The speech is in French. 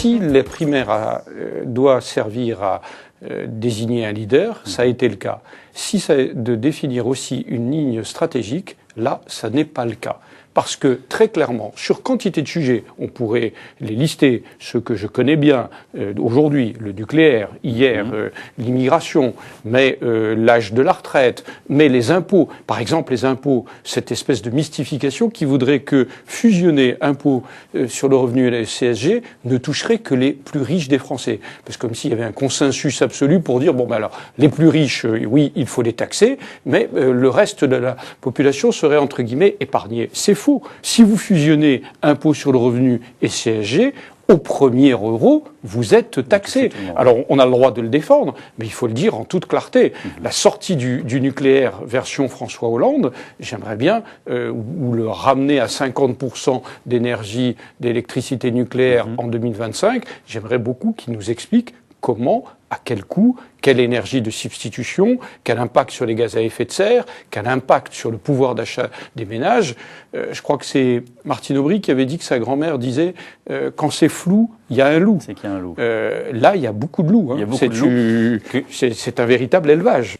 Si les primaires doit servir à désigner un leader, ça a été le cas. Si c'est de définir aussi une ligne stratégique, là, ça n'est pas le cas. Parce que, très clairement, sur quantité de sujets, on pourrait les lister, ceux que je connais bien aujourd'hui, le nucléaire, hier, l'immigration, mais l'âge de la retraite, mais les impôts. Par exemple, les impôts, cette espèce de mystification qui voudrait que fusionner impôts sur le revenu et la CSG ne toucherait que les plus riches des Français. Parce que comme s'il y avait un consensus absolu pour dire, bon ben alors, les plus riches, oui, il faut les taxer, mais le reste de la population serait, entre guillemets, épargné. C'est faux. Si vous fusionnez impôt sur le revenu et CSG, au premier euro, vous êtes taxé. Alors, on a le droit de le défendre, mais il faut le dire en toute clarté. La sortie du nucléaire version François Hollande, j'aimerais bien ou le ramener à 50% d'énergie, d'électricité nucléaire en 2025. J'aimerais beaucoup qu'il nous explique comment, à quel coût, quelle énergie de substitution, quel impact sur les gaz à effet de serre, quel impact sur le pouvoir d'achat des ménages. Je crois que c'est Martine Aubry qui avait dit que sa grand-mère disait quand c'est flou, il y a un loup. C'est qu'il y a un loup. Là, il y a beaucoup de loups. Hein. Il y a beaucoup de loups. C'est un véritable élevage.